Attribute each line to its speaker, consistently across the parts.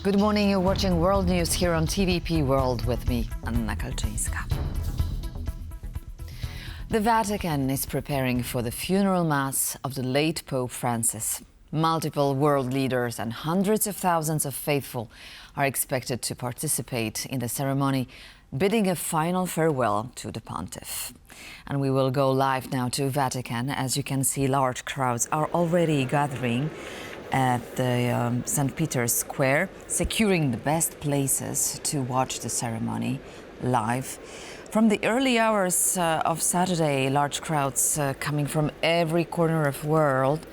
Speaker 1: Good morning, you're watching World News here on TVP World with me, Anna Kalczyńska. The Vatican is preparing for the funeral mass of the late Pope Francis. Multiple world leaders and hundreds of thousands of faithful are expected to participate in the ceremony, bidding a final farewell to the pontiff. And we will go live now to Vatican. As you can see, large crowds are already gathering at the St. Peter's Square, securing the best places to watch the ceremony live. From the early hours of Saturday, large crowds coming from every corner of the world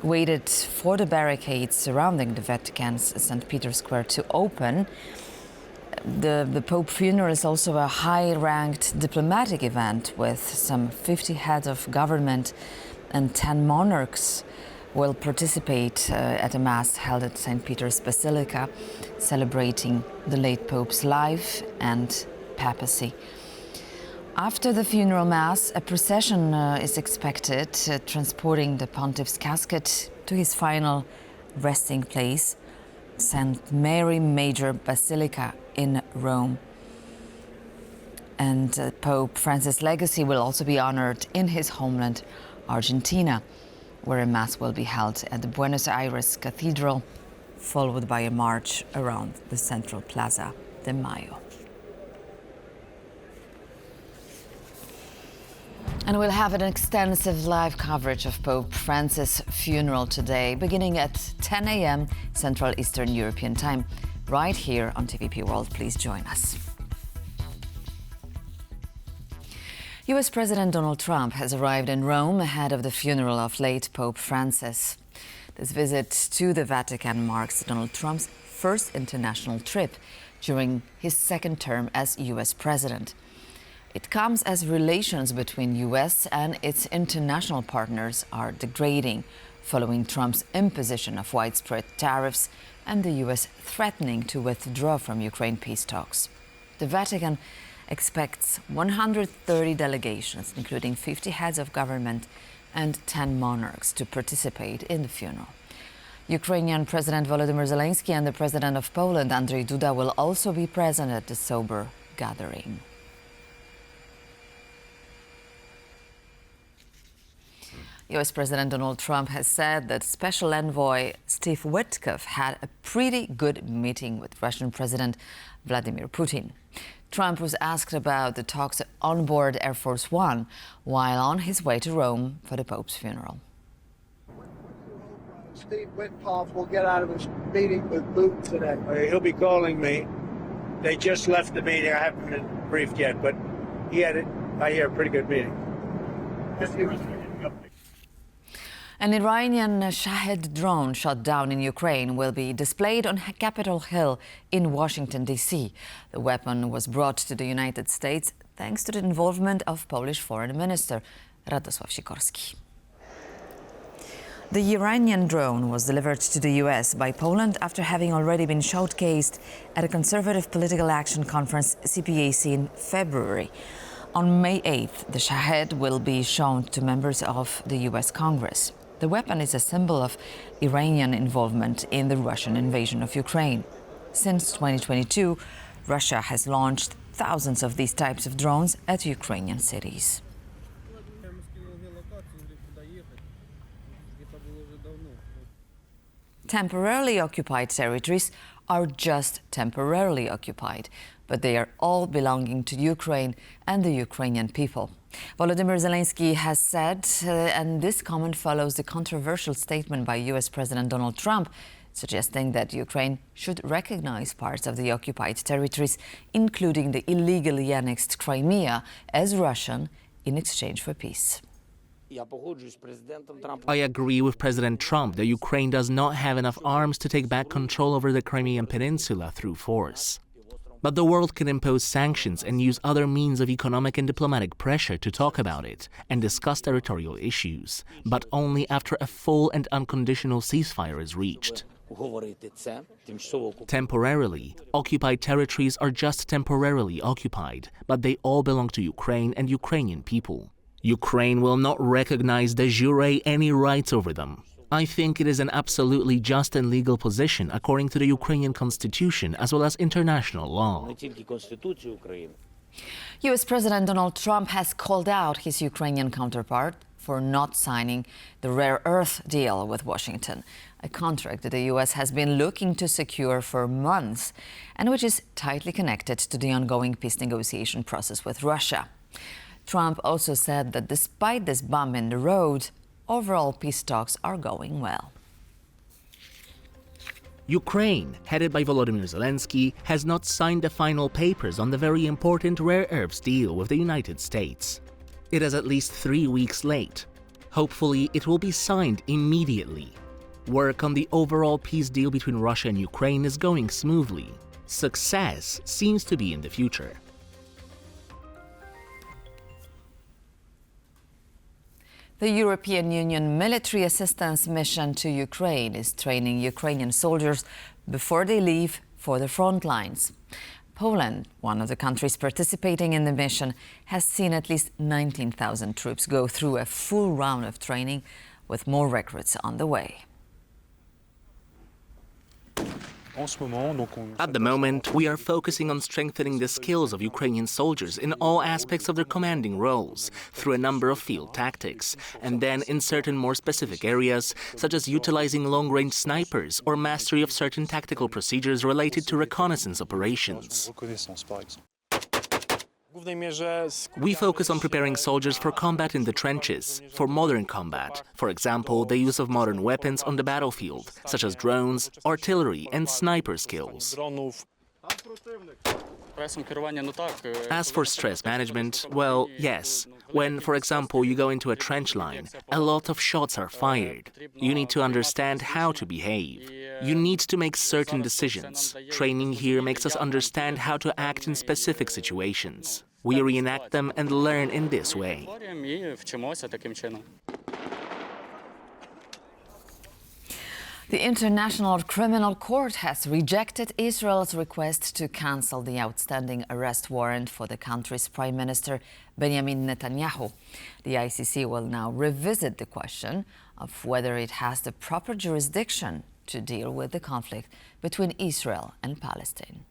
Speaker 1: waited for the barricades surrounding the Vatican's St. Peter's Square to open. The Pope funeral is also a high-ranked diplomatic event with some 50 heads of government and 10 monarchs will participate at a mass held at St. Peter's Basilica, celebrating the late Pope's life and papacy. After the funeral mass, a procession is expected, transporting the pontiff's casket to his final resting place, St. Mary Major Basilica in Rome. And Pope Francis' legacy will also be honored in his homeland, Argentina, where a mass will be held at the Buenos Aires Cathedral, followed by a march around the central Plaza de Mayo. And we'll have an extensive live coverage of Pope Francis' funeral today, beginning at 10 a.m. Central Eastern European Time, right here on TVP World. Please join us. US President Donald Trump has arrived in Rome ahead of the funeral of late Pope Francis. This visit to the Vatican marks Donald Trump's first international trip during his second term as US president. It comes as relations between US and its international partners are degrading following Trump's imposition of widespread tariffs and the US threatening to withdraw from Ukraine peace talks. The Vatican expects 130 delegations, including 50 heads of government and 10 monarchs, to participate in the funeral. Ukrainian President Volodymyr Zelenskyy and the President of Poland, Andrzej Duda, will also be present at the sober gathering. US President Donald Trump has said that Special Envoy Steve Witkoff had a pretty good meeting with Russian President Vladimir Putin. Trump was asked about the talks on board Air Force One while on his way to Rome for the Pope's funeral.
Speaker 2: Steve Witkoff will get out of his meeting with Putin today.
Speaker 3: He'll be calling me. They just left the meeting. I haven't been briefed yet, but he had, I hear, a pretty good meeting.
Speaker 1: An Iranian Shahed drone shot down in Ukraine will be displayed on Capitol Hill in Washington, D.C. The weapon was brought to the United States thanks to the involvement of Polish Foreign Minister Radosław Sikorski. The Iranian drone was delivered to the U.S. by Poland after having already been showcased at a Conservative Political Action Conference, CPAC, in February. On May 8th, the Shahed will be shown to members of the U.S. Congress. The weapon is a symbol of Iranian involvement in the Russian invasion of Ukraine. Since 2022, Russia has launched thousands of these types of drones at Ukrainian cities. Temporarily occupied territories are just temporarily occupied, but they are all belonging to Ukraine and the Ukrainian people. Volodymyr Zelenskyy has said, and this comment follows the controversial statement by US President Donald Trump, suggesting that Ukraine should recognize parts of the occupied territories, including the illegally annexed Crimea, as Russian in exchange for peace.
Speaker 4: I agree with President Trump that Ukraine does not have enough arms to take back control over the Crimean Peninsula through force. But the world can impose sanctions and use other means of economic and diplomatic pressure to talk about it and discuss territorial issues, but only after a full and unconditional ceasefire is reached. Temporarily, occupied territories are just temporarily occupied, but they all belong to Ukraine and Ukrainian people. Ukraine will not recognize de jure any rights over them. I think it is an absolutely just and legal position according to the Ukrainian constitution as well as international law.
Speaker 1: US President Donald Trump has called out his Ukrainian counterpart for not signing the rare earth deal with Washington, a contract that the US has been looking to secure for months and which is tightly connected to the ongoing peace negotiation process with Russia. Trump also said that despite this bump in the road, overall peace talks are going well.
Speaker 4: Ukraine, headed by Volodymyr Zelenskyy, has not signed the final papers on the very important rare earths deal with the United States. It is at least 3 weeks late. Hopefully, it will be signed immediately. Work on the overall peace deal between Russia and Ukraine is going smoothly. Success seems to be in the future.
Speaker 1: The European Union military assistance mission to Ukraine is training Ukrainian soldiers before they leave for the front lines. Poland, one of the countries participating in the mission, has seen at least 19,000 troops go through a full round of training, with more recruits on the way.
Speaker 4: At the moment, we are focusing on strengthening the skills of Ukrainian soldiers in all aspects of their commanding roles through a number of field tactics, and then in certain more specific areas, such as utilizing long-range snipers or mastery of certain tactical procedures related to reconnaissance operations. We focus on preparing soldiers for combat in the trenches, for modern combat, for example, the use of modern weapons on the battlefield, such as drones, artillery and sniper skills. As for stress management, well, yes. When, for example, you go into a trench line, a lot of shots are fired. You need to understand how to behave. You need to make certain decisions. Training here makes us understand how to act in specific situations. We reenact them and learn in this way.
Speaker 1: The International Criminal Court has rejected Israel's request to cancel the outstanding arrest warrant for the country's Prime Minister Benjamin Netanyahu. The ICC will now revisit the question of whether it has the proper jurisdiction to deal with the conflict between Israel and Palestine.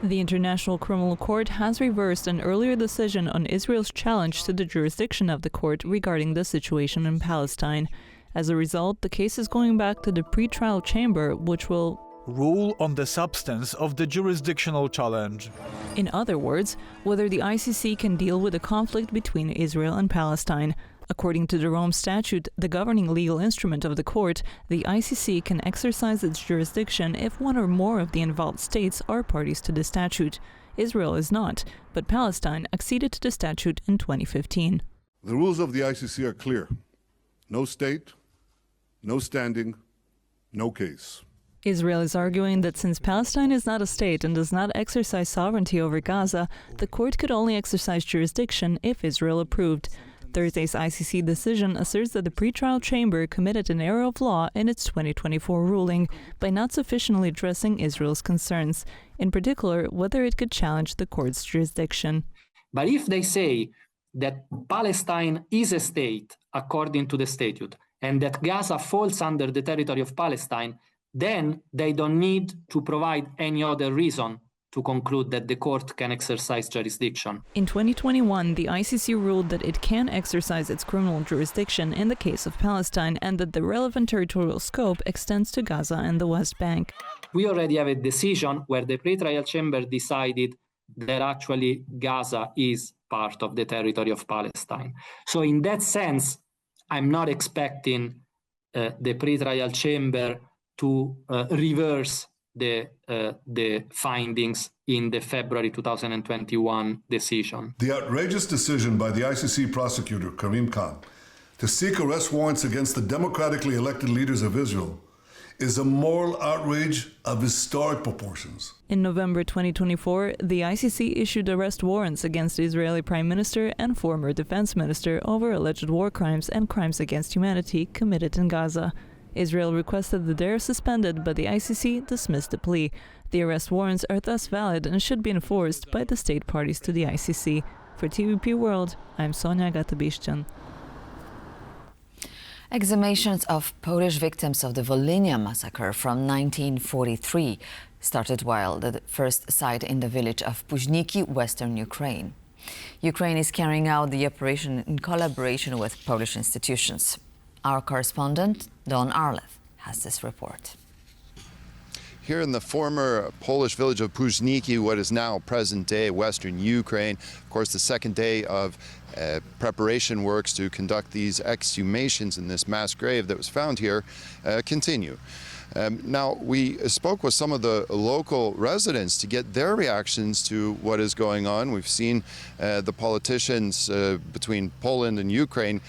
Speaker 5: The International Criminal Court has reversed an earlier decision on Israel's challenge to the jurisdiction of the court regarding the situation in Palestine. As a result, the case is going back to the pretrial chamber, which will
Speaker 6: rule on the substance of the jurisdictional challenge.
Speaker 5: In other words, whether the ICC can deal with the conflict between Israel and Palestine. According to the Rome Statute, the governing legal instrument of the court, the ICC can exercise its jurisdiction if one or more of the involved states are parties to the statute. Israel is not, but Palestine acceded to the statute in 2015.
Speaker 7: The rules of the ICC are clear. No state, no standing, no case.
Speaker 5: Israel is arguing that since Palestine is not a state and does not exercise sovereignty over Gaza, the court could only exercise jurisdiction if Israel approved. Thursday's ICC decision asserts that the pretrial chamber committed an error of law in its 2024 ruling by not sufficiently addressing Israel's concerns, in particular whether it could challenge the court's jurisdiction.
Speaker 8: But if they say that Palestine is a state according to the statute and that Gaza falls under the territory of Palestine, then they don't need to provide any other reason to conclude that the court can exercise jurisdiction.
Speaker 5: In 2021, the ICC ruled that it can exercise its criminal jurisdiction in the case of Palestine and that the relevant territorial scope extends to Gaza and the West Bank.
Speaker 8: We already have a decision where the pretrial chamber decided that actually Gaza is part of the territory of Palestine. So in that sense, I'm not expecting the pretrial chamber to reverse the findings in the February 2021 decision.
Speaker 7: The outrageous decision by the ICC prosecutor, Karim Khan, to seek arrest warrants against the democratically elected leaders of Israel is a moral outrage of historic proportions.
Speaker 5: In November 2024, the ICC issued arrest warrants against the Israeli Prime Minister and former Defense Minister over alleged war crimes and crimes against humanity committed in Gaza. Israel requested that they are suspended, but the ICC dismissed the plea. The arrest warrants are thus valid and should be enforced by the state parties to the ICC. For TVP World, I'm Sonia Gatabishchan.
Speaker 1: Exhumations of Polish victims of the Volhynia massacre from 1943 started while the first site in the village of Puźniki, western Ukraine. Ukraine is carrying out the operation in collaboration with Polish institutions. Our correspondent, Don Arleth, has this report.
Speaker 9: Here in the former Polish village of Puźniki, what is now present-day Western Ukraine, of course, the second day of preparation works to conduct these exhumations in this mass grave that was found here continue. Now, we spoke with some of the local residents to get their reactions to what is going on. We've seen the politicians between Poland and Ukraine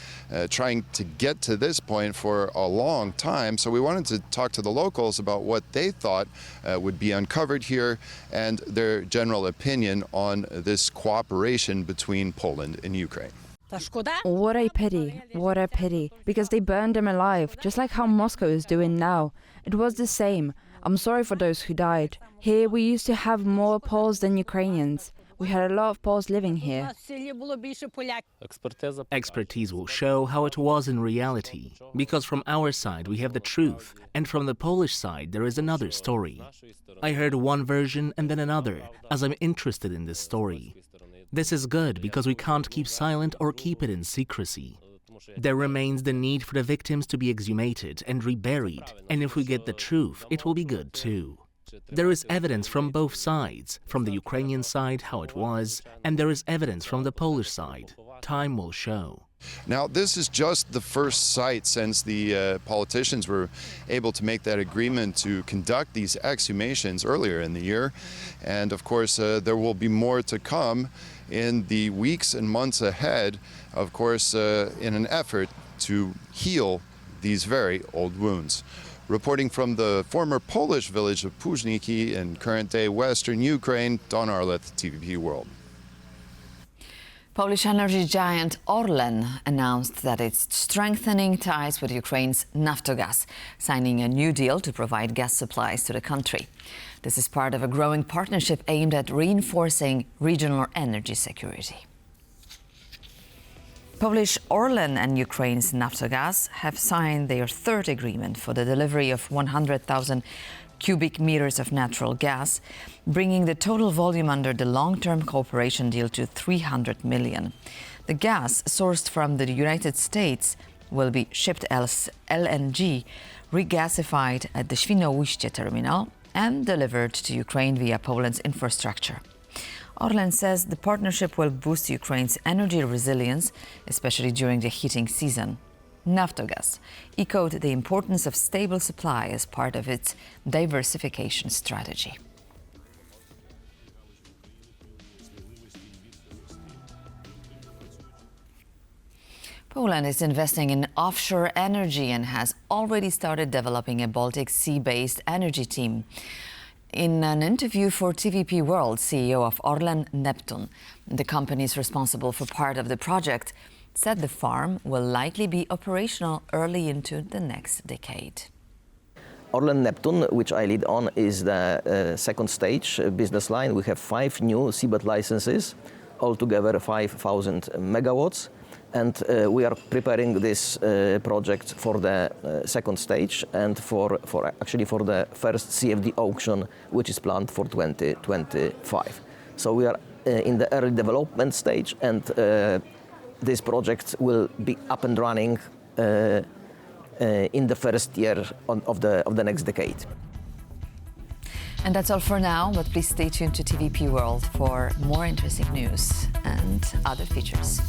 Speaker 9: trying to get to this point for a long time. So we wanted to talk to the locals about what they thought would be uncovered here and their general opinion on this cooperation between Poland and Ukraine.
Speaker 10: What a pity, because they burned them alive, just like how Moscow is doing now. It was the same. I'm sorry for those who died. Here we used to have more Poles than Ukrainians. We had a lot of Poles living here.
Speaker 4: Expertise will show how it was in reality, because from our side we have the truth, and from the Polish side there is another story. I heard one version and then another, as I'm interested in this story. This is good because we can't keep silent or keep it in secrecy. There remains the need for the victims to be exhumated and reburied, and if we get the truth, it will be good too. There is evidence from both sides, from the Ukrainian side how it was, and there is evidence from the Polish side. Time will show.
Speaker 9: Now, this is just the first site since the politicians were able to make that agreement to conduct these exhumations earlier in the year. And of course, there will be more to come in the weeks and months ahead, of course, in an effort to heal these very old wounds. Reporting from the former Polish village of Puźniki in current-day Western Ukraine, Don Arleth, TVP World.
Speaker 1: Polish energy giant Orlen announced that it's strengthening ties with Ukraine's Naftogaz, signing a new deal to provide gas supplies to the country. This is part of a growing partnership aimed at reinforcing regional energy security. Polish Orlen and Ukraine's Naftogaz have signed their third agreement for the delivery of 100,000 cubic meters of natural gas, bringing the total volume under the long-term cooperation deal to 300 million. The gas sourced from the United States will be shipped as LNG, regasified at the Świnoujście terminal and delivered to Ukraine via Poland's infrastructure. Orlen says the partnership will boost Ukraine's energy resilience, especially during the heating season. Naftogaz echoed the importance of stable supply as part of its diversification strategy. Poland is investing in offshore energy and has already started developing a Baltic Sea-based energy team. In an interview for TVP World, CEO of Orlen Neptun, the company is responsible for part of the project, said the farm will likely be operational early into the next decade.
Speaker 11: Orlen Neptun, which I lead on, is the second stage business line. We have 5 new seabed licenses, altogether 5,000 megawatts. And we are preparing this project for the second stage and for the first CFD auction, which is planned for 2025. So we are in the early development stage, and this project will be up and running in the first year of the next decade.
Speaker 1: And that's all for now, but please stay tuned to TVP World for more interesting news and other features.